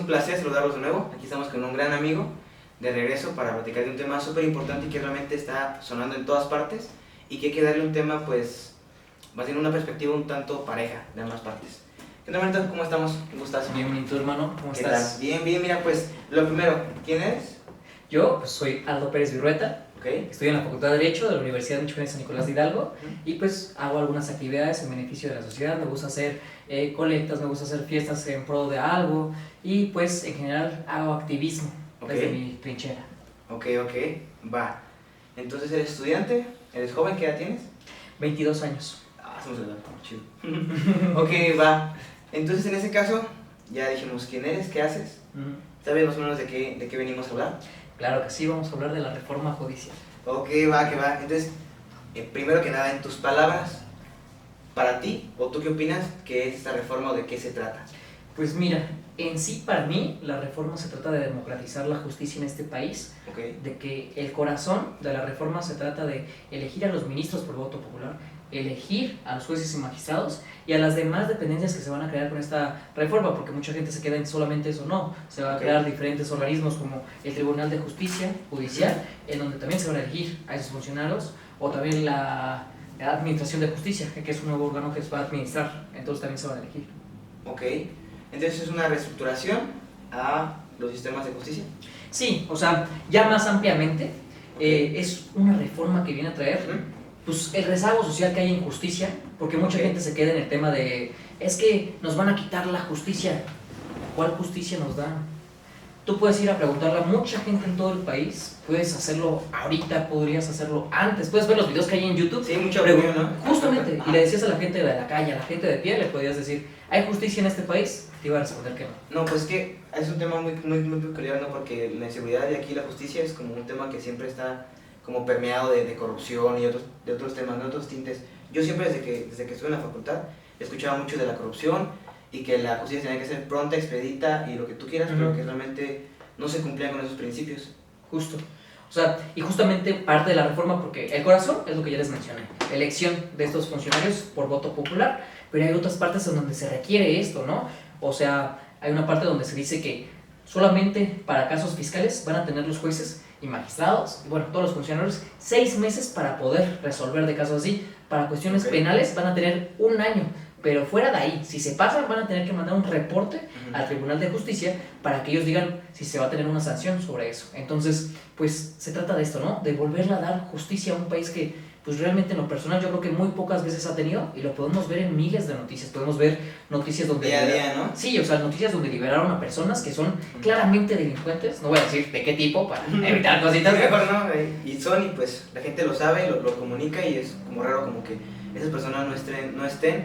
placer saludarlos de nuevo. Aquí estamos con un gran amigo de regreso para platicar de un tema súper importante y que realmente está sonando en todas partes y que hay que darle un tema, pues, va a tener una perspectiva un tanto pareja de ambas partes. ¿Qué tal, Marito? ¿Cómo estamos? ¿Cómo estás? Bien, ¿y tú, hermano? ¿Cómo ¿Qué estás? tal? Bien, bien. Mira, pues, lo primero, ¿quién eres? Yo pues, soy Aldo Pérez Virrueta, Ok. estoy en la Facultad de Derecho de la Universidad Michoacana de San Nicolás de Hidalgo y pues hago algunas actividades en beneficio de la sociedad. Me gusta hacer colectas, me gusta hacer fiestas en pro de algo y pues en general hago activismo desde mi trinchera. Ok, va. Entonces, ¿eres estudiante? ¿Eres joven? ¿Qué edad tienes? 22 años. Somos de edad, chido. Ok, va. Entonces, en ese caso, ya dijimos quién eres, qué haces. ¿Sabes más o menos de qué venimos a hablar? Claro que sí, vamos a hablar de la reforma judicial. Ok, va, que va. Entonces, primero que nada, en tus palabras, para ti, o tú qué opinas que es esta reforma o de qué se trata. Pues mira, en sí para mí la reforma se trata de democratizar la justicia en este país, Ok. de que el corazón de la reforma se trata de elegir a los ministros por voto popular, elegir a los jueces y magistrados y a las demás dependencias que se van a crear con esta reforma, porque mucha gente se queda en solamente eso. No, se van a crear diferentes organismos como el Tribunal de Justicia Judicial, en donde también se van a elegir a esos funcionarios, o también la Administración de Justicia, que es un nuevo órgano que se va a administrar, entonces también se van a elegir. Ok. Entonces, ¿es una reestructuración a los sistemas de justicia? Sí, o sea, ya más ampliamente, es una reforma que viene a traer pues, el rezago social que hay en justicia, porque mucha gente se queda en el tema de, es que nos van a quitar la justicia. ¿Cuál justicia nos dan? Tú puedes ir a preguntarle a mucha gente en todo el país, puedes hacerlo ahorita, podrías hacerlo antes, puedes ver los videos que hay en YouTube. Sí, mucha opinión, ¿no? Justamente, y le decías a la gente de la calle, a la gente de pie, le podías decir, ¿hay justicia en este país? Te iba a responder que no. No, pues que es un tema muy peculiar, ¿no? Porque la inseguridad de aquí, la justicia, es como un tema que siempre está como permeado de corrupción y de otros temas, de otros tintes. Yo siempre, desde que estuve en la facultad, escuchaba mucho de la corrupción y que la justicia tenía que ser pronta, expedita y lo que tú quieras, pero que realmente no se cumplían con esos principios. Justo. O sea, y justamente parte de la reforma, porque el corazón es lo que ya les mencioné, elección de estos funcionarios por voto popular, pero hay otras partes en donde se requiere esto, ¿no? O sea, hay una parte donde se dice que solamente para casos fiscales van a tener los jueces y magistrados, y bueno, todos los funcionarios, 6 meses para poder resolver de casos así. Para cuestiones penales van a tener 1 año, pero fuera de ahí, si se pasan, van a tener que mandar un reporte al Tribunal de Justicia para que ellos digan si se va a tener una sanción sobre eso. Entonces, pues se trata de esto, ¿no? De volverle a dar justicia a un país que pues realmente en lo personal yo creo que muy pocas veces ha tenido, y lo podemos ver en miles de noticias. Podemos ver noticias donde... Día a día, ¿no? Sí, o sea, noticias donde liberaron a personas que son claramente delincuentes, no voy a decir de qué tipo para evitar cositas. Mejor no, y pues la gente lo sabe, lo comunica y es como raro como que esas personas no estén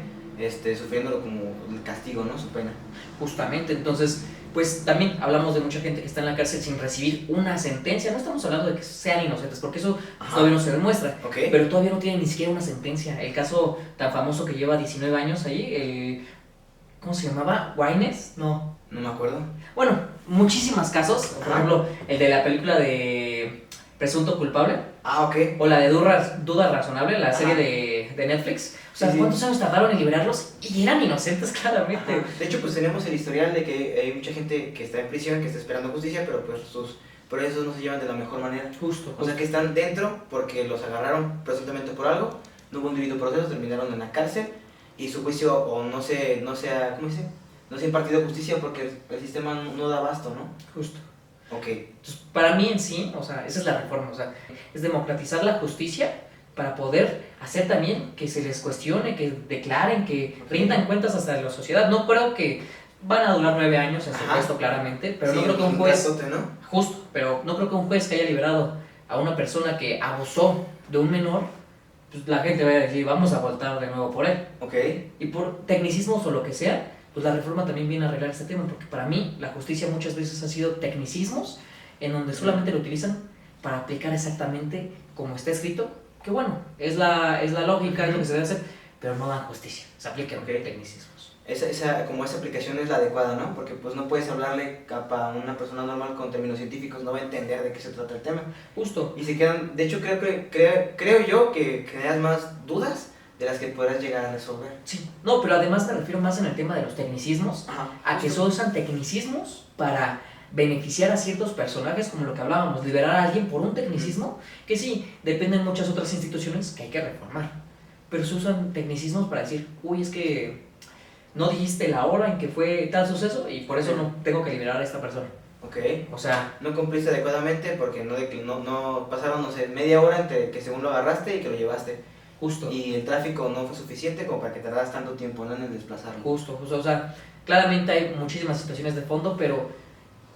sufriéndolo como el castigo, ¿no? Su pena. Justamente, entonces, pues también hablamos de mucha gente que está en la cárcel sin recibir una sentencia. No estamos hablando de que sean inocentes, porque eso todavía no se demuestra, pero todavía no tienen ni siquiera una sentencia. El caso tan famoso que lleva 19 años ahí, ¿cómo se llamaba? ¿Guaynes? No me acuerdo. Bueno, muchísimos casos, por ejemplo, el de la película de Presunto Culpable. O la de Duda Razonable, la serie de Netflix. O sea, ¿cuántos años tardaron en liberarlos? Y eran inocentes, claramente. De hecho, pues tenemos el historial de que hay mucha gente que está en prisión, que está esperando justicia, pero pues sus procesos no se llevan de la mejor manera. Justo. O sea, que están dentro porque los agarraron presuntamente por algo, no hubo un debido proceso, terminaron en la cárcel y su juicio o no se ha impartido justicia porque el sistema no da abasto, ¿no? Justo. Ok. Entonces, para mí en sí, o sea, esa es la reforma, o sea, es democratizar la justicia para poder hacer también que se les cuestione, que declaren, que rindan cuentas hasta de la sociedad. No creo que van a durar 9 años en su puesto, claramente, pero no creo que un juez... Justo, pero no creo que un juez que haya liberado a una persona que abusó de un menor, pues la gente vaya a decir, vamos a votar de nuevo por él. Y por tecnicismos o lo que sea, pues la reforma también viene a arreglar este tema, porque para mí la justicia muchas veces ha sido tecnicismos en donde solamente lo utilizan para aplicar exactamente como está escrito, que bueno, es la lógica, es lo que se debe hacer, pero no dan justicia, se aplican tecnicismos. Esa aplicación es la adecuada, ¿no? Porque pues no puedes hablarle a una persona normal con términos científicos, no va a entender de qué se trata el tema. Justo. Y se quedan, de hecho creo yo que generas más dudas de las que podrás llegar a resolver. Sí, no, pero además me refiero más en el tema de los tecnicismos, Ajá, a que se usan tecnicismos para beneficiar a ciertos personajes, como lo que hablábamos, liberar a alguien por un tecnicismo, que sí, dependen muchas otras instituciones que hay que reformar, pero se usan tecnicismos para decir, uy, es que no dijiste la hora en que fue tal suceso y por eso no tengo que liberar a esta persona. Ok. O sea, No cumpliste adecuadamente porque no pasaron, no sé, media hora entre que según lo agarraste y que lo llevaste. justo. Y el tráfico no fue suficiente como para que tardaras tanto tiempo, ¿no?, en el desplazarlo. Justo, o sea, claramente hay muchísimas situaciones de fondo, pero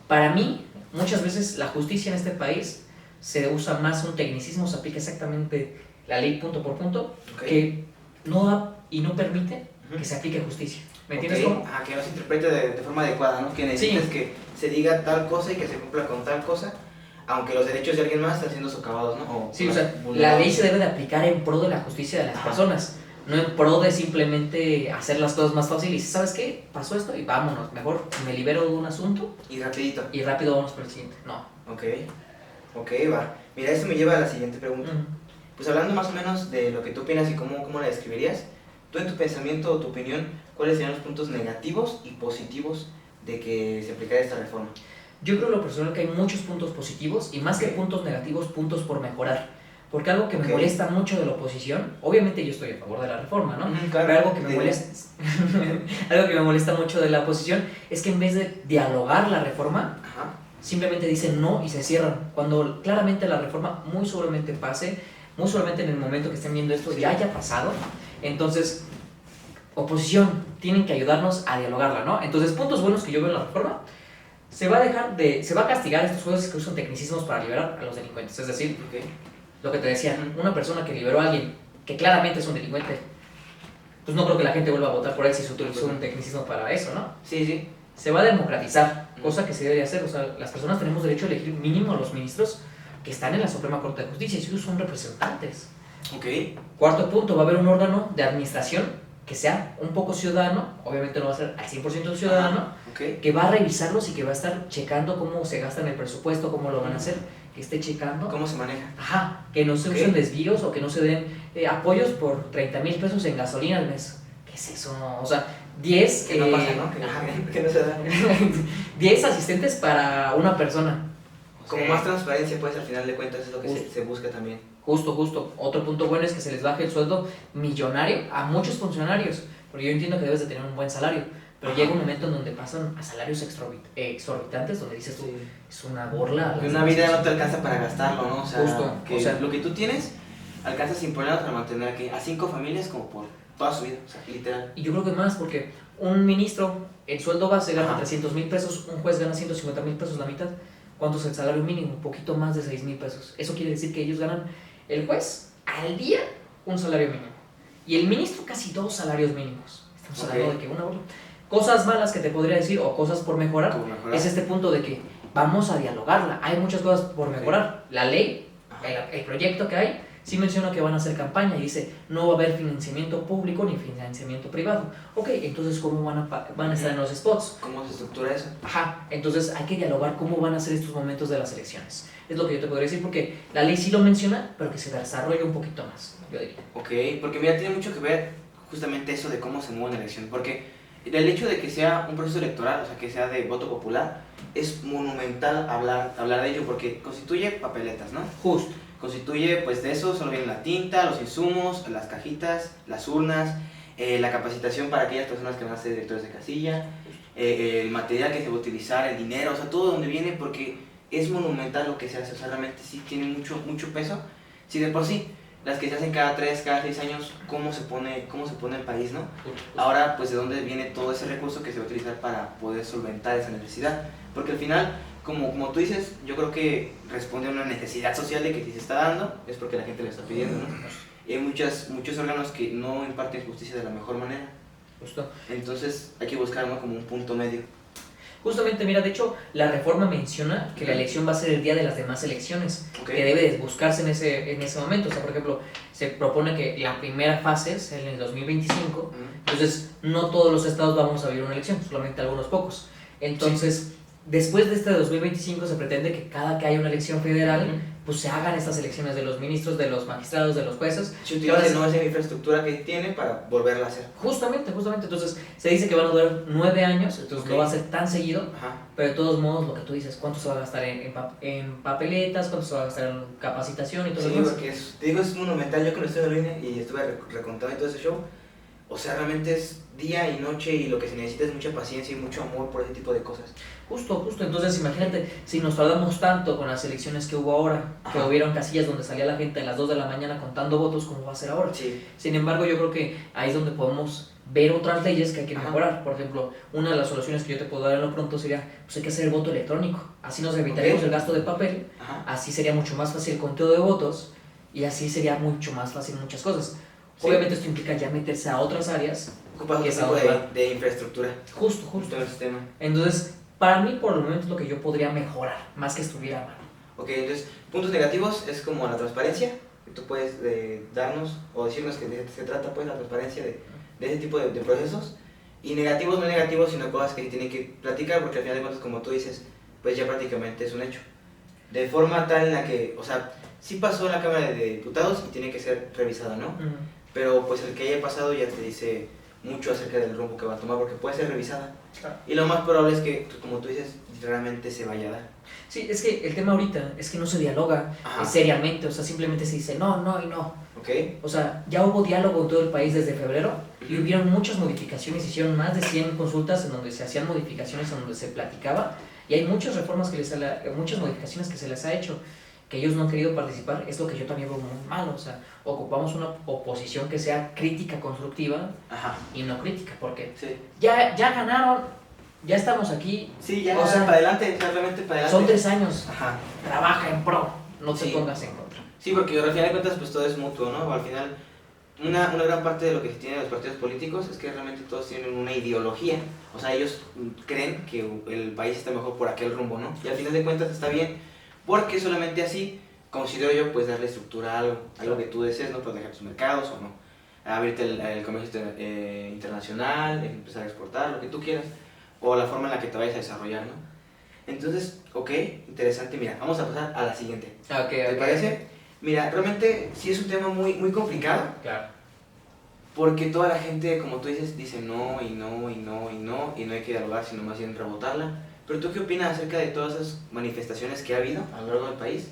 para mí, muchas veces la justicia en este país se usa más un tecnicismo, se aplica exactamente la ley punto por punto, Okay. que no da y no permite que se aplique justicia. ¿Me entiendes Okay. cómo? Que no se interprete de forma adecuada, ¿no? Que necesites que se diga tal cosa y que se cumpla con tal cosa, aunque los derechos de alguien más están siendo socavados, ¿no? Sí, o sea, la ley se debe de aplicar en pro de la justicia de las personas, no en pro de simplemente hacer las cosas más fáciles. Y ¿sabes qué? Pasó esto y vámonos, mejor me libero de un asunto Y rapidito. y rápido vamos por el siguiente. No. Ok, va. Mira, esto me lleva a la siguiente pregunta. Pues hablando más o menos de lo que tú opinas y cómo la describirías, tú en tu pensamiento o tu opinión, ¿cuáles serían los puntos negativos y positivos de que se aplicara esta reforma? Yo creo en lo personal que hay muchos puntos positivos y más que puntos negativos, puntos por mejorar. Porque algo que me molesta mucho de la oposición, obviamente yo estoy a favor de la reforma, ¿no? Claro, pero algo que algo que me molesta mucho de la oposición es que en vez de dialogar la reforma, simplemente dicen no y se cierran. Cuando claramente la reforma muy seguramente pase, muy seguramente en el momento que estén viendo esto ya haya pasado. Entonces, oposición, tienen que ayudarnos a dialogarla, ¿no? Entonces, puntos buenos que yo veo en la reforma: se va a castigar a estos jueces que usan tecnicismos para liberar a los delincuentes. Es decir, lo que te decía, una persona que liberó a alguien que claramente es un delincuente, pues no creo que la gente vuelva a votar por él si se utilizó un tecnicismo para eso, ¿no? Sí. Se va a democratizar, cosa que se debe hacer. O sea, las personas tenemos derecho a elegir mínimo a los ministros que están en la Suprema Corte de Justicia y ellos son representantes. Cuarto punto, va a haber un órgano de administración que sea un poco ciudadano, obviamente no va a ser al 100% ciudadano, que va a revisarlos y que va a estar checando cómo se gastan el presupuesto, cómo lo van a hacer, que esté checando. ¿Cómo se maneja? Que no se usen desvíos o que no se den apoyos por 30,000 pesos en gasolina al mes. ¿Qué es eso? O sea, 10... Que no pasa, ¿no? Que no se da. 10 asistentes para una persona. Como más transparencia, pues al final de cuentas es lo que se busca también. Justo. Otro punto bueno es que se les baje el sueldo millonario a muchos funcionarios, porque yo entiendo que debes de tener un buen salario, pero llega un momento en donde pasan a salarios exorbitantes, donde dices tú, es una burla. Y una vida no te alcanza para gastarlo, ¿no? O sea, o sea, lo que tú tienes alcanza sin problemas para mantener a 5 familias como por toda su vida, o sea, literal. Y yo creo que más, porque un ministro, el sueldo base gana 300,000 pesos, un juez gana 150,000 pesos, la mitad. ¿Cuánto es el salario mínimo? Un poquito más de 6,000 pesos. Eso quiere decir que ellos ganan, el juez al día, un salario mínimo. Y el ministro casi 2 salarios mínimos. Estamos hablando de que una burla. Cosas malas que te podría decir, o cosas por mejorar, es este punto de que vamos a dialogarla. Hay muchas cosas por mejorar. La ley, el proyecto que hay, sí menciona que van a hacer campaña y dice, no va a haber financiamiento público ni financiamiento privado. Entonces, ¿cómo van a estar en los spots? ¿Cómo se estructura eso? Entonces hay que dialogar cómo van a ser estos momentos de las elecciones. Es lo que yo te podría decir, porque la ley sí lo menciona, pero que se desarrolle un poquito más, yo diría. Porque mira, tiene mucho que ver justamente eso de cómo se mueve una elección, porque el hecho de que sea un proceso electoral, o sea, que sea de voto popular, es monumental hablar de ello, porque constituye papeletas, ¿no? Justo. Constituye, pues de eso solo viene la tinta, los insumos, las cajitas, las urnas, la capacitación para aquellas personas que van a ser directores de casilla, el material que se va a utilizar, el dinero, o sea, todo donde viene, porque es monumental lo que se hace, o sea, realmente sí tiene mucho peso. Si de por sí, las que se hacen cada 3, cada 6 años, ¿cómo se pone el país, no? Ahora, pues de dónde viene todo ese recurso que se va a utilizar para poder solventar esa necesidad, porque al final, como tú dices, yo creo que responde a una necesidad social de que si se está dando, es porque la gente lo está pidiendo, ¿no? Y hay muchos órganos que no imparten justicia de la mejor manera. Justo. Entonces hay que buscar, ¿no?, como un punto medio. Justamente, mira, de hecho, la reforma menciona que la elección va a ser el día de las demás elecciones, que debe de buscarse en ese momento. O sea, por ejemplo, se propone que la primera fase es en el 2025, entonces no todos los estados vamos a vivir una elección, solamente algunos pocos. Entonces, después de este 2025 se pretende que cada que haya una elección federal, pues se hagan estas elecciones de los ministros, de los magistrados, de los jueces. Se utiliza no esa infraestructura que tiene para volverla a hacer. Justamente, entonces se dice que van a durar 9 años, entonces no va a ser tan seguido, Ajá. pero de todos modos lo que tú dices, ¿cuánto se va a gastar en papeletas, cuánto se va a gastar en capacitación y todo Sí, lo demás? porque te digo, es monumental. Yo cuando estuve en la INE y estuve recontando y todo ese show, o sea, realmente es día y noche y lo que se necesita es mucha paciencia y mucho amor por ese tipo de cosas. Justo, entonces imagínate, si nos tardamos tanto con las elecciones que hubo ahora, que Ajá. hubieron casillas donde salía la gente a las 2 de la mañana contando votos, ¿cómo va a ser ahora? Sí. Sin embargo, yo creo que ahí es donde podemos ver otras leyes que hay que Ajá. mejorar. Por ejemplo, una de las soluciones que yo te puedo dar en lo pronto sería, pues hay que hacer el voto electrónico, así nos evitaríamos el gasto de papel, Ajá. así sería mucho más fácil el conteo de votos y así sería mucho más fácil muchas cosas. Sí. Obviamente esto implica ya meterse a otras áreas. Ocupa Que otro es tipo ahora. de infraestructura. Justo. En el sistema. Entonces, para mí por el momento es lo que yo podría mejorar, más que estuviera mal. Ok, entonces, puntos negativos es como la transparencia, que tú puedes darnos o decirnos que de se trata pues la transparencia de ese tipo de procesos. Y negativos, no negativos, sino cosas que se tienen que platicar, porque al final de cuentas, como tú dices, pues ya prácticamente es un hecho. De forma tal en la que, o sea, sí pasó en la Cámara de Diputados y tiene que ser revisada, ¿no? Pero pues el que haya pasado ya te dice mucho acerca del rumbo que va a tomar, porque puede ser revisada. Claro. Y lo más probable es que, como tú dices, realmente se vaya a dar. Sí, es que el tema ahorita es que no se dialoga Ajá. seriamente, o sea, simplemente se dice no y no. ¿Ok? O sea, ya hubo diálogo en todo el país desde febrero y hubieron muchas modificaciones, hicieron más de 100 consultas en donde se hacían modificaciones, en donde se platicaba y hay muchas reformas muchas modificaciones que se les ha hecho que ellos no han querido participar, es lo que yo también veo muy malo, o sea, ocupamos una oposición que sea crítica constructiva Ajá. y no crítica, porque Sí. ya ganaron, ya estamos aquí, Sí, ya, o sea, para adelante, o sea, realmente para adelante. son 3 años, Ajá. trabaja en pro, no te Sí. pongas en contra. Sí, porque al final de cuentas pues todo es mutuo, ¿no? Al final, una gran parte de lo que se tiene de los partidos políticos es que realmente todos tienen una ideología. O sea, ellos creen que el país está mejor por aquel rumbo, ¿no? Y al final de cuentas está bien, porque solamente así considero yo pues darle estructura a algo que tú desees, ¿no? Proteger tus mercados o no. Abrirte el comercio internacional, empezar a exportar, lo que tú quieras. O la forma en la que te vayas a desarrollar, ¿no? Entonces, ok, interesante. Mira, vamos a pasar a la siguiente. Okay, ¿Te parece? Mira, realmente sí es un tema muy complicado, Claro. porque toda la gente, como tú dices, dice no y no y no y no, y no hay que dialogar, sino más bien rebotarla. Pero tú, ¿qué opinas acerca de todas esas manifestaciones que ha habido a lo largo del país,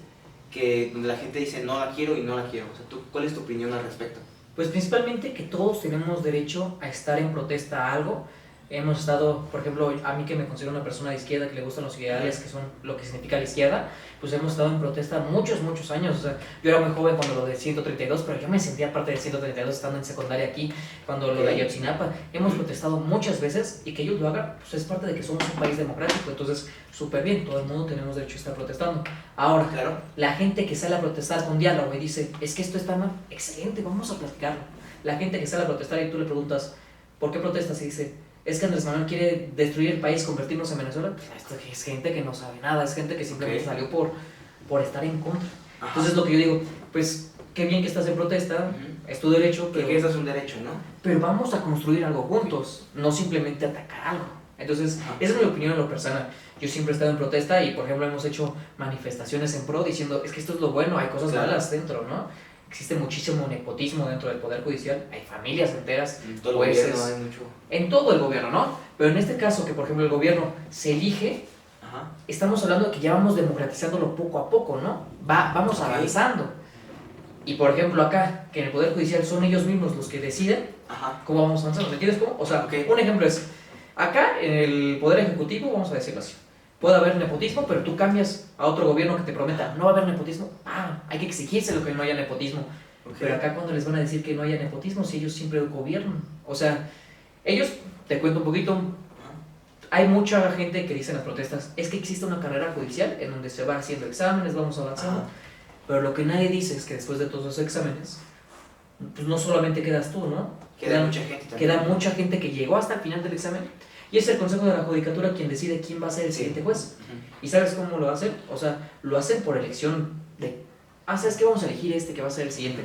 donde la gente dice no la quiero y no la quiero? O sea, ¿cuál es tu opinión al respecto? Pues principalmente que todos tenemos derecho a estar en protesta a algo. Hemos estado, por ejemplo, a mí que me considero una persona de izquierda, que le gustan los ideales, que son lo que significa la izquierda, pues hemos estado en protesta muchos años. O sea, yo era muy joven cuando lo de 132, pero yo me sentía parte del 132 estando en secundaria aquí, cuando lo de Ayotzinapa. Hemos protestado muchas veces y que ellos lo hagan, pues es parte de que somos un país democrático, entonces súper bien, todo el mundo tenemos derecho a estar protestando. Ahora, Claro. la gente que sale a protestar con diálogo y dice, es que esto está mal, excelente, vamos a platicarlo. La gente que sale a protestar y tú le preguntas, ¿por qué protestas? Y dice, es que Andrés Manuel quiere destruir el país, convertirnos en Venezuela. Pues esto es gente que no sabe nada, es gente que simplemente salió por estar en contra. Ajá. Entonces lo que yo digo, pues qué bien que estás en protesta, es tu derecho, pero, Que eso es un derecho, ¿no? pero vamos a construir algo juntos, no simplemente atacar algo. Entonces, Ajá. esa es mi opinión en lo personal. Yo siempre he estado en protesta y, por ejemplo, hemos hecho manifestaciones en pro diciendo, es que esto es lo bueno, hay cosas Claro. malas dentro, ¿no? Existe muchísimo nepotismo dentro del Poder Judicial, hay familias enteras, En todo el jueces, gobierno hay mucho. en todo el gobierno, ¿no? Pero en este caso, que por ejemplo el gobierno se elige, Ajá. estamos hablando de que ya vamos democratizándolo poco a poco, ¿no? Vamos Ok. avanzando. Y por ejemplo acá, que en el Poder Judicial son ellos mismos los que deciden Ajá. cómo vamos avanzando, ¿me entiendes cómo? O sea, Ok. un ejemplo es, acá en el Poder Ejecutivo, vamos a decirlo así, puede haber nepotismo, pero tú cambias a otro gobierno que te prometa, no va a haber nepotismo, hay que exigírselo que no haya nepotismo. Ok. Pero acá cuando les van a decir que no haya nepotismo, si ellos siempre gobiernan. O sea, ellos, te cuento un poquito, hay mucha gente que dice en las protestas, es que existe una carrera judicial en donde se va haciendo exámenes, vamos avanzando, Ajá. pero lo que nadie dice es que después de todos los exámenes, pues no solamente quedas tú, ¿no? Queda mucha gente también. Queda mucha gente que llegó hasta el final del examen y es el Consejo de la Judicatura quien decide quién va a ser el siguiente juez. Ujú. ¿Y sabes cómo lo hacen? O sea, lo hacen por elección de, ¿sabes qué? Vamos a elegir este que va a ser el siguiente.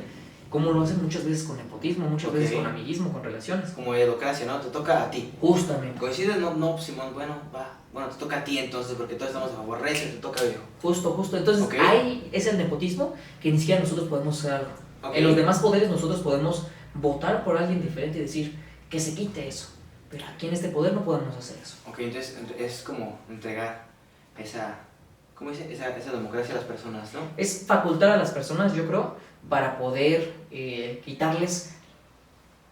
como lo hacen muchas veces con nepotismo, muchas veces Ok. con amiguismo, con relaciones. Como educacia, ¿no? Te toca a ti. Justamente. ¿Coincides? No, no, Simón, bueno, va. Bueno, te toca a ti entonces, porque todos estamos a favor, recio, te toca viejo. Justo. Entonces, Ok. ahí es el nepotismo que ni siquiera nosotros podemos hacer algo. Ok. En los demás poderes nosotros podemos votar por alguien diferente y decir que se quite eso. Pero aquí en este poder no podemos hacer eso. Ok, entonces es como entregar esa, ¿cómo dice? Esa democracia a las personas, ¿no? Es facultar a las personas, yo creo, para poder quitarles,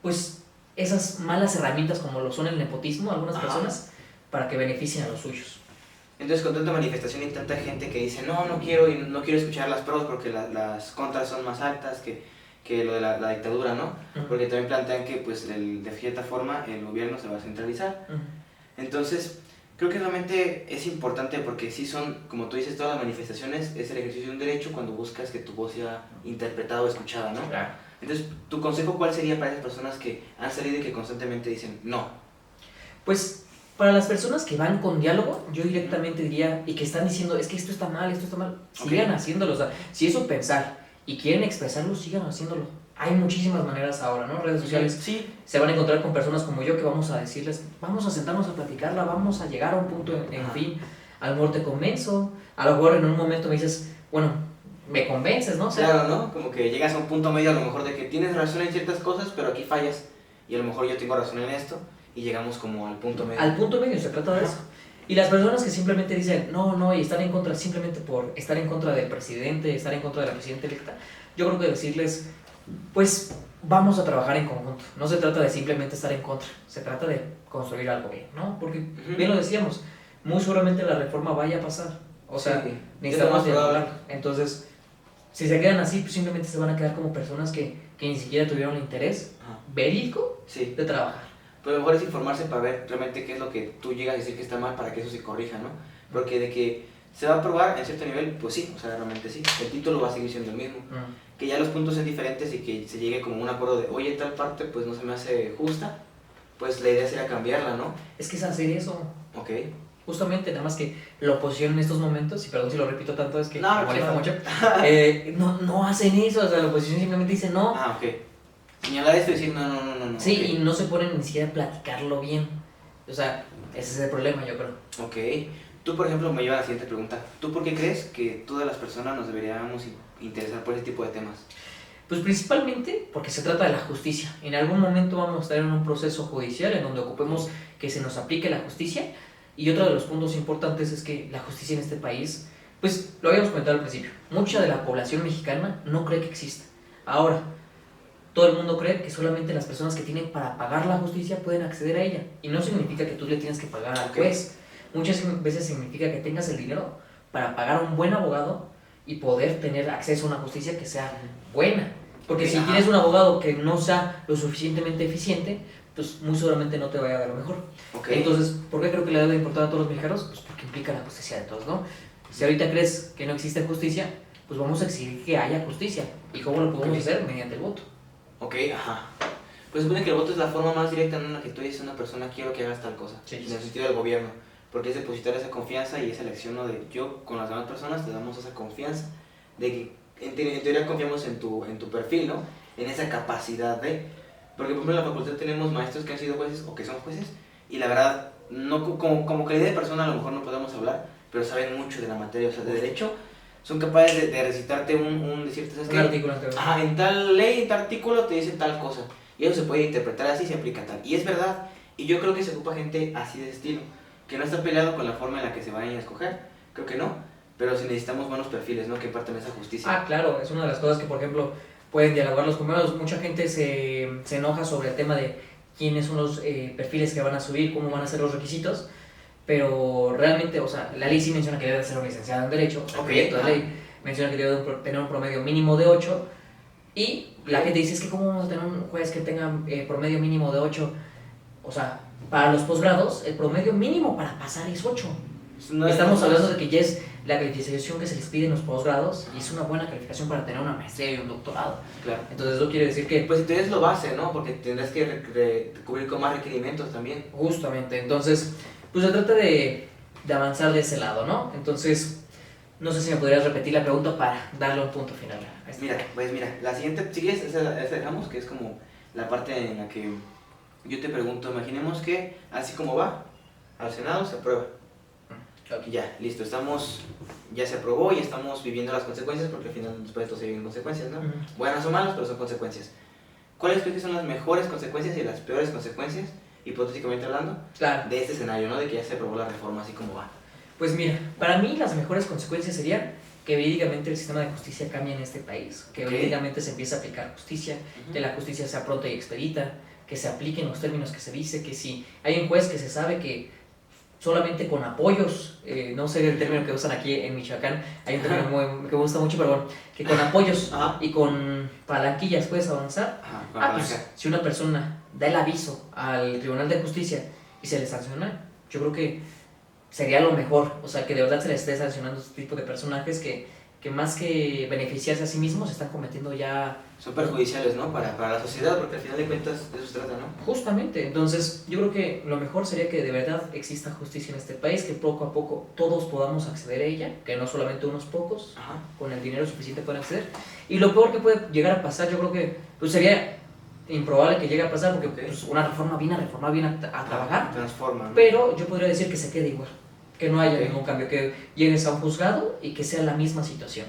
pues, esas malas herramientas como lo son el nepotismo a algunas Ajá. personas, para que beneficien a los suyos. Entonces con tanta manifestación y tanta gente que dice, no quiero, y no quiero escuchar las pros porque las contras son más altas que lo de la dictadura, ¿no? Ujú. Porque también plantean que pues de cierta forma el gobierno se va a centralizar. Ujú. Entonces, creo que realmente es importante porque sí son, como tú dices, todas las manifestaciones es el ejercicio de un derecho cuando buscas que tu voz sea interpretada o escuchada, ¿no? Claro. Entonces, ¿tu consejo cuál sería para esas personas que han salido y que constantemente dicen no? Pues para las personas que van con diálogo, yo directamente diría, y que están diciendo, es que esto está mal, sigan haciéndolo. O sea, si eso pensar y quieren expresarlo, sigan haciéndolo. Hay muchísimas maneras ahora, ¿no? Redes sociales. Sí. Se van a encontrar con personas como yo que vamos a decirles, vamos a sentarnos a platicarla, vamos a llegar a un punto, en Ajá. fin, a lo mejor te convenzo, a lo mejor en un momento me dices, bueno, me convences, ¿no? O sea, Claro, ¿no? Como que llegas a un punto medio a lo mejor de que tienes razón en ciertas cosas, pero aquí fallas. Y a lo mejor yo tengo razón en esto y llegamos como al punto medio. al punto medio se trata de eso. Y las personas que simplemente dicen no, y están en contra simplemente por estar en contra del presidente, estar en contra de la presidenta electa, yo creo que decirles, pues vamos a trabajar en conjunto. No se trata de simplemente estar en contra, se trata de construir algo bien, ¿no? Porque bien lo decíamos, muy seguramente la reforma vaya a pasar. O sea, Sí, necesitamos es lo más probable. dialogar. Entonces, si se quedan así, pues simplemente se van a quedar como personas que ni siquiera tuvieron el interés Ajá. verídico Sí. de trabajar. Pero lo mejor es informarse para ver realmente qué es lo que tú llegas a decir que está mal para que eso se corrija, ¿no? Porque de que se va a aprobar en cierto nivel, pues sí, o sea, realmente sí. El título va a seguir siendo el mismo. Que ya los puntos sean diferentes y que se llegue como a un acuerdo de, oye, tal parte pues no se me hace justa, pues la idea sería cambiarla, ¿no? Es que es hacer eso. Ok. Justamente, nada más que la oposición en estos momentos, y perdón si lo repito tanto, es que No, me molesta no. mucho, no hacen eso. O sea, la oposición simplemente dice no. Ah, ok. Señalar esto y decir no. Sí, Ok. y no se ponen ni siquiera a platicarlo bien. O sea, ese es el problema, yo creo. Ok. Tú, por ejemplo, me lleva a la siguiente pregunta. ¿Tú por qué crees que todas las personas nos deberíamos interesar por ese tipo de temas? Pues principalmente porque se trata de la justicia. En algún momento vamos a estar en un proceso judicial en donde ocupemos que se nos aplique la justicia. Y otro de los puntos importantes es que la justicia en este país, pues lo habíamos comentado al principio, mucha de la población mexicana no cree que exista. Ahora, todo el mundo cree que solamente las personas que tienen para pagar la justicia pueden acceder a ella. Y no significa que tú le tienes que pagar al Ok. juez. Muchas veces significa que tengas el dinero para pagar a un buen abogado y poder tener acceso a una justicia que sea buena. Porque Ok, si ajá. tienes un abogado que no sea lo suficientemente eficiente, pues muy seguramente no te vaya a dar lo mejor. Ok. Entonces, ¿por qué creo que le debe importar a todos los mexicanos? Pues porque implica la justicia de todos, ¿no? Si ahorita crees que no existe justicia, pues vamos a exigir que haya justicia. ¿Y cómo lo podemos Ok. hacer? Mediante el voto. Ok, ajá. Pues supone que el voto es la forma más directa en la que tú dices a una persona quiero que hagas tal cosa. Sí, En sí. el sentido del gobierno. Porque es depositar esa confianza y esa elección, ¿no? De yo con las demás personas te damos esa confianza. De que en teoría confiamos en tu perfil, ¿no? En esa capacidad de... Porque por ejemplo en la facultad tenemos maestros que han sido jueces o que son jueces. Y la verdad, no, como calidad de persona a lo mejor no podemos hablar, pero saben mucho de la materia, o sea, de derecho. Son capaces de recitarte decirte, ¿sabes Un qué? artículo anterior. Ajá, en tal ley, en tal artículo te dice tal cosa. Y eso se puede interpretar así y se aplica tal. Y es verdad. Y yo creo que se ocupa gente así de estilo. Que no está peleado con la forma en la que se vayan a escoger. Creo que no. Pero si necesitamos buenos perfiles, ¿no? Que partan esa justicia. Ah, claro, es una de las cosas que, por ejemplo, pueden dialogar los primeros. Mucha gente se enoja sobre el tema de quiénes son los perfiles que van a subir, cómo van a ser los requisitos. Pero realmente, o sea, la ley sí menciona que debe ser un licenciado en Derecho. El Ok, proyecto de ajá. ley menciona que debe tener un promedio mínimo de 8. Y la gente dice, es que ¿cómo vamos a tener un juez que tenga promedio mínimo de 8? O sea, para los posgrados, el promedio mínimo para pasar es 8. Estamos hablando de que ya es la calificación que se les pide en los posgrados y es una buena calificación para tener una maestría y un doctorado. Claro. Entonces eso quiere decir que, Pues entonces lo base, ¿no? Porque tendrás que cubrir con más requerimientos también. justamente, entonces, pues se trata de avanzar de ese lado, ¿no? Entonces, No sé si me podrías repetir la pregunta para darle un punto final a este. Mira, pues mira, la siguiente, si quieres, esa dejamos, que es como la parte en la que yo te pregunto, imaginemos que así como va, al Senado se aprueba. Ok. Ya, listo, ya se aprobó y estamos viviendo las consecuencias, porque al final después de esto se viven consecuencias, ¿no? Ujú. Buenas o malas, pero son consecuencias. ¿Cuáles crees que son las mejores consecuencias y las peores consecuencias, hipotéticamente hablando, Claro. de este escenario, ¿no? De que ya se aprobó la reforma así como va. Pues mira, para mí las mejores consecuencias serían que verídicamente el sistema de justicia cambie en este país, que Ok. verídicamente se empiece a aplicar justicia, que la justicia sea pronta y expedita, que se apliquen los términos que se dice, que si hay un juez que se sabe que solamente con apoyos, no sé el término que usan aquí en Michoacán, hay un término que me gusta mucho, pero bueno, que con apoyos Ajá. y con palanquillas puedes avanzar. Ajá, con Ah, palanca. pues si una persona da el aviso al Tribunal de Justicia y se le sanciona, yo creo que sería lo mejor, o sea, que de verdad se les esté sancionando este tipo de personajes que más que beneficiarse a sí mismos están cometiendo ya Son perjudiciales, ¿no? Para la sociedad, porque al final de cuentas de eso se trata, ¿no? justamente. Entonces yo creo que lo mejor sería que de verdad exista justicia en este país, que poco a poco todos podamos acceder a ella, que no solamente unos pocos Ajá. con el dinero suficiente puedan acceder. Y lo peor que puede llegar a pasar, yo creo que pues sería improbable que llegue a pasar, porque Ok. pues, una reforma viene a reformar, viene a trabajar, Transforma, ¿no? pero yo podría decir que se quede igual, que no haya Ok. ningún cambio, que llegues a un juzgado y que sea la misma situación.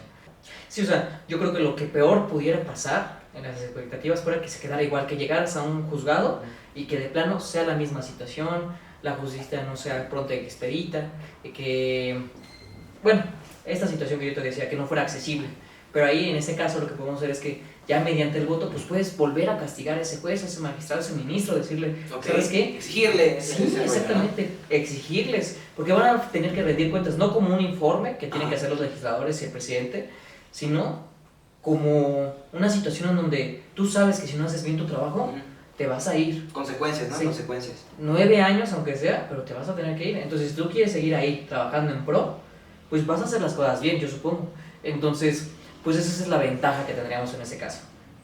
Sí, o sea, yo creo que lo que peor pudiera pasar en las expectativas fuera que se quedara igual, que llegaras a un juzgado y que de plano sea la misma situación, la justicia no sea pronta y expedita, y que, bueno, esta situación que yo te decía, que no fuera accesible. Pero ahí en ese caso lo que podemos hacer es que ya mediante el voto pues puedes volver a castigar a ese juez, a ese magistrado, a ese ministro, decirle, Ok. ¿sabes qué? Exigirle Sí, ese rollo, ¿no? exactamente, exigirles, porque van a tener que rendir cuentas, no como un informe que tienen que hacer los legisladores y el presidente, sino como una situación en donde tú sabes que si no haces bien tu trabajo, Ujú. te vas a ir. Consecuencias, ¿no? Sí. Consecuencias. 9 años, aunque sea, pero te vas a tener que ir. Entonces, si tú quieres seguir ahí trabajando en pro, pues vas a hacer las cosas bien, yo supongo. Entonces, pues esa es la ventaja que tendríamos en ese caso.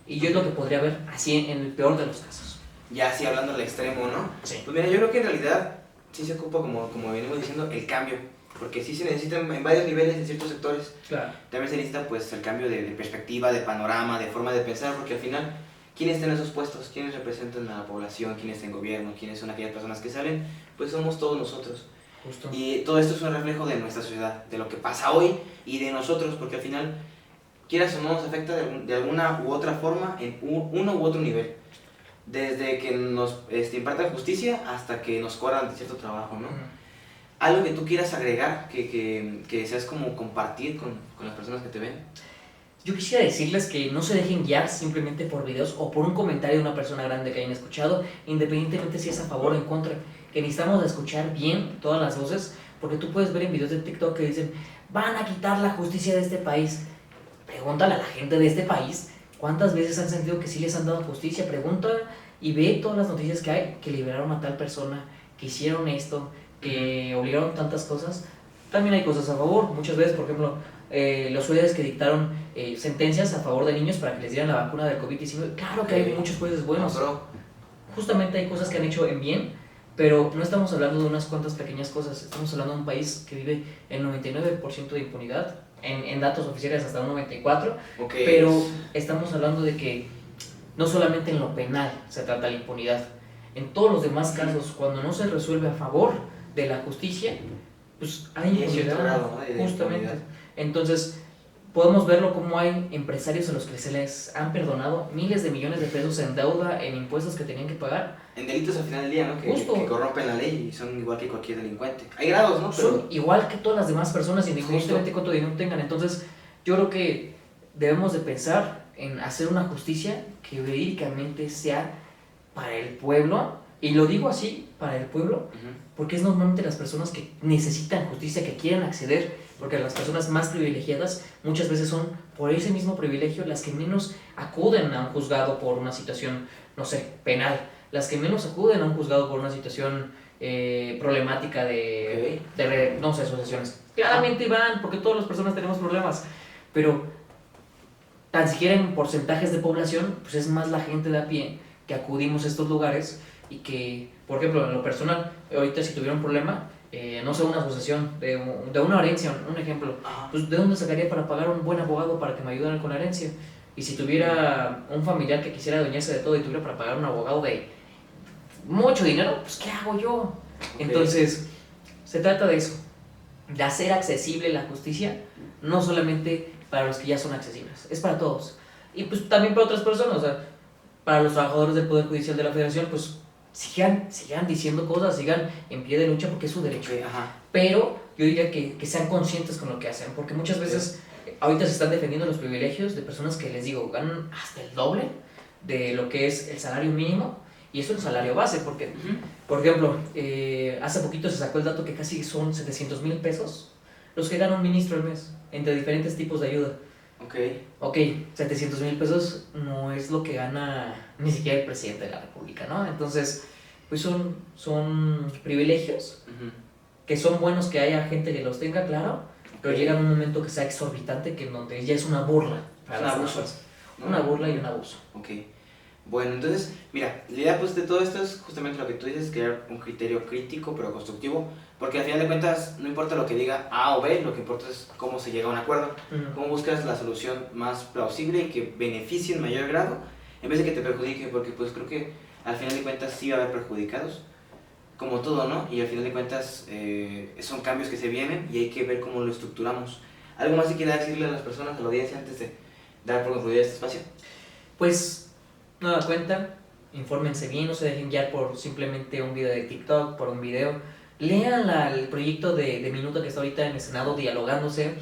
Y yo es lo que podría ver así en el peor de los casos. Ya así hablando al extremo, ¿no? Sí. Pues mira, yo creo que en realidad sí se ocupa, como venimos diciendo, el cambio. Porque sí se necesita en varios niveles, en ciertos sectores. Claro. También se necesita pues el cambio de perspectiva, de panorama, de forma de pensar, porque al final, ¿quiénes están en esos puestos? ¿Quiénes representan a la población? ¿Quiénes están en gobierno? ¿Quiénes son aquellas personas que salen? Pues somos todos nosotros. Justo. Y todo esto es un reflejo de nuestra sociedad, de lo que pasa hoy y de nosotros, porque al final, quieras o no, nos afecta de alguna u otra forma en uno u otro nivel. Desde que nos impartan justicia hasta que nos corran de cierto trabajo, ¿no? Ujú. Algo que tú quieras agregar, que deseas como compartir con las personas que te ven. Yo quisiera decirles que no se dejen guiar simplemente por videos o por un comentario de una persona grande que hayan escuchado, independientemente si es a favor o en contra, que necesitamos escuchar bien todas las voces, porque tú puedes ver en videos de TikTok que dicen, van a quitar la justicia de este país. Pregúntale a la gente de este país cuántas veces han sentido que sí les han dado justicia, pregunta y ve todas las noticias que hay, que liberaron a tal persona, que hicieron esto, que obligaron tantas cosas. También hay cosas a favor, muchas veces, por ejemplo, los jueces que dictaron sentencias a favor de niños para que les dieran la vacuna del COVID-19. Claro que hay muchos jueces buenos. Justamente hay cosas que han hecho en bien, pero no estamos hablando de unas cuantas pequeñas cosas. Estamos hablando de un país que vive en 99% de impunidad, en datos oficiales hasta un 94%, Okay. pero estamos hablando de que no solamente en lo penal se trata la impunidad. En todos los demás casos, cuando no se resuelve a favor de la justicia, pues hay Y en cierto impunidad, grado, ¿no? de justamente. impunidad. Entonces, podemos verlo como hay empresarios a los que se les han perdonado miles de millones de pesos en deuda, en impuestos que tenían que pagar. En delitos al final del día, ¿no? Justo. Que corrompen la ley y son igual que cualquier delincuente. Hay grados, ¿no? Pero Son igual que todas las demás personas, independientemente de cuánto dinero tengan. Entonces, yo creo que debemos de pensar en hacer una justicia que verídicamente sea para el pueblo. Y lo digo así, para el pueblo, porque es normalmente las personas que necesitan justicia, que quieren acceder, porque las personas más privilegiadas muchas veces son por ese mismo privilegio las que menos acuden a un juzgado por una situación, no sé, penal, las que menos acuden a un juzgado por una situación problemática no sé, asociaciones. Claramente van, porque todas las personas tenemos problemas, pero tan siquiera en porcentajes de población, pues es más la gente de a pie que acudimos a estos lugares y que, por ejemplo, en lo personal, ahorita si tuviera un problema, no sé, una sucesión de una herencia, un ejemplo, pues ¿de dónde sacaría para pagar un buen abogado para que me ayudara con la herencia? Y si tuviera un familiar que quisiera adueñarse de todo y tuviera para pagar un abogado de mucho dinero, pues ¿qué hago yo? Entonces, se trata de eso, de hacer accesible la justicia, no solamente para los que ya son accesibles, es para todos. Y pues también para otras personas, o sea, para los trabajadores del Poder Judicial de la Federación, pues sigan diciendo cosas, sigan en pie de lucha porque es su derecho. Pero yo diría que sean conscientes con lo que hacen, porque muchas veces ahorita se están defendiendo los privilegios de personas que, les digo, ganan hasta el doble de lo que es el salario mínimo, y eso es el salario base, porque, por ejemplo, hace poquito se sacó el dato que casi son 700,000 pesos los que gana un ministro al mes, entre diferentes tipos de ayuda. Ok, 700,000 pesos no es lo que gana ni siquiera el presidente de la República, ¿no? Entonces, pues son privilegios que son buenos que haya gente que los tenga, claro, pero llega un momento que sea exorbitante, que en donde ya es una burla para las personas. Una burla y un abuso. Bueno, entonces, mira, la idea pues de todo esto es justamente lo que tú dices, crear un criterio crítico pero constructivo, porque al final de cuentas no importa lo que diga A o B, lo que importa es cómo se llega a un acuerdo, cómo buscas la solución más plausible y que beneficie en mayor grado, en vez de que te perjudique, porque pues creo que al final de cuentas sí va a haber perjudicados, como todo, ¿no? Y al final de cuentas son cambios que se vienen y hay que ver cómo lo estructuramos. ¿Algo más que quieras decirle a las personas, a la audiencia, antes de dar por concluido este espacio? Pues, nueva cuenta, infórmense bien, no se dejen guiar por simplemente un video de TikTok, por un video. Lean el proyecto de Minuto que está ahorita en el Senado dialogándose,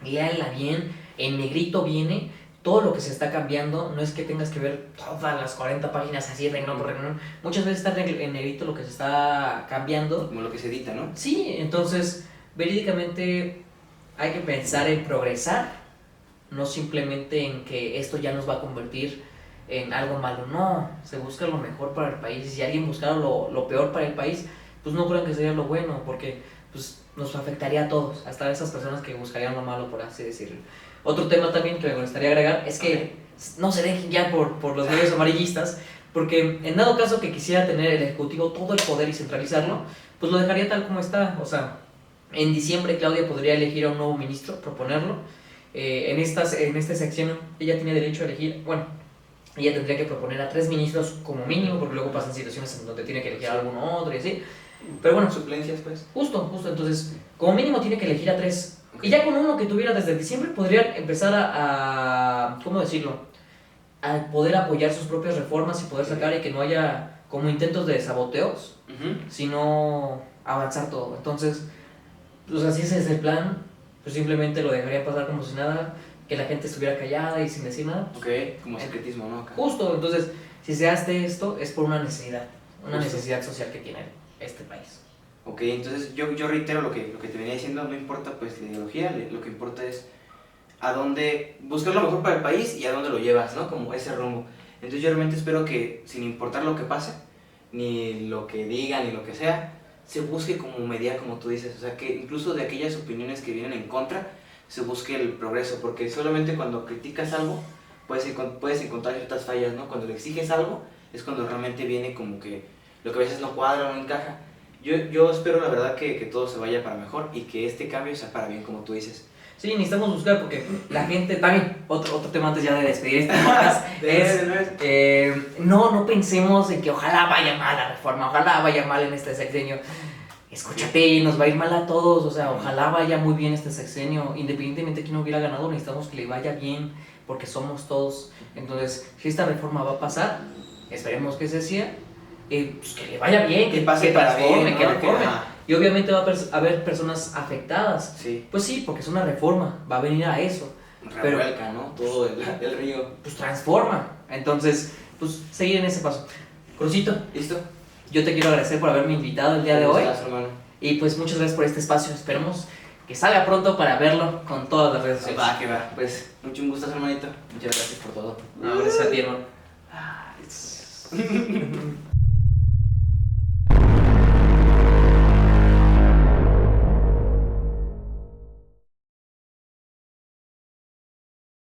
léanla bien, en negrito viene todo lo que se está cambiando, no es que tengas que ver todas las 40 páginas así, renglón por renglón, muchas veces está en negrito lo que se está cambiando. Como lo que se edita, ¿no? Sí, entonces, verídicamente hay que pensar en progresar, no simplemente en que esto ya nos va a convertir en algo malo, no, se busca lo mejor para el país. Si alguien buscara lo peor para el país, pues no crean que sería lo bueno, porque pues nos afectaría a todos, hasta a esas personas que buscarían lo malo, por así decirlo. Otro tema también que me gustaría agregar es que no se dejen ya por los medios amarillistas, porque en dado caso que quisiera tener el Ejecutivo todo el poder y centralizarlo, pues lo dejaría tal como está. O sea, en diciembre Claudia podría elegir a un nuevo ministro, proponerlo. En este sección ella tiene derecho a elegir, bueno, ella tendría que proponer a 3 ministros como mínimo, porque luego pasan situaciones en donde tiene que elegir a alguno otro y así. Pero bueno, suplencias pues. Justo, entonces, como mínimo tiene que elegir a 3. Y ya con uno que tuviera desde diciembre podrían empezar a ¿cómo decirlo? A poder apoyar sus propias reformas y poder sacar y que no haya como intentos de saboteos, sino avanzar todo. Entonces, pues así ese es el plan, pues simplemente lo dejaría pasar como si nada, que la gente estuviera callada y sin decir nada. Como secretismo, ¿no? Acá. Justo, entonces, si se hace esto es por una necesidad necesidad social que tiene este país. Entonces yo reitero lo que te venía diciendo, no importa pues la ideología, lo que importa es a dónde buscar lo mejor para el país y a dónde lo llevas, ¿no? Como ese rumbo. Entonces yo realmente espero que sin importar lo que pase, ni lo que digan, ni lo que sea, se busque como mediar, como tú dices, o sea, que incluso de aquellas opiniones que vienen en contra, se busque el progreso, porque solamente cuando criticas algo puedes encontrar ciertas fallas, ¿no? Cuando le exiges algo es cuando realmente viene como que lo que a veces no cuadra o no encaja. Yo espero la verdad que todo se vaya para mejor y que este cambio sea para bien, como tú dices. Sí, necesitamos buscar porque la gente también, otro tema antes ya de despedir este podcast, no pensemos en que ojalá vaya mal la reforma, ojalá vaya mal en este sexenio. Escúchate, nos va a ir mal a todos, o sea, ojalá vaya muy bien este sexenio, independientemente de quién hubiera ganado, necesitamos que le vaya bien, porque somos todos. Entonces, si esta reforma va a pasar, esperemos que se sea, pues que le vaya bien, que pase para transforme, bien, ¿no? que reforme. Y obviamente va a haber personas afectadas. Sí. Pues sí, porque es una reforma, va a venir a eso. Revuelca, ¿no? Todo el río. Pues transforma. Entonces, pues seguir en ese paso. Crucito. ¿Listo? Yo te quiero agradecer por haberme invitado el día de hoy. Gracias, hermano. Y pues muchas gracias por este espacio. Esperemos que salga pronto para verlo con todas las redes sociales. Que va. Pues mucho gusto, hermanito. Muchas gracias por todo. No, gracias a ti, hermano.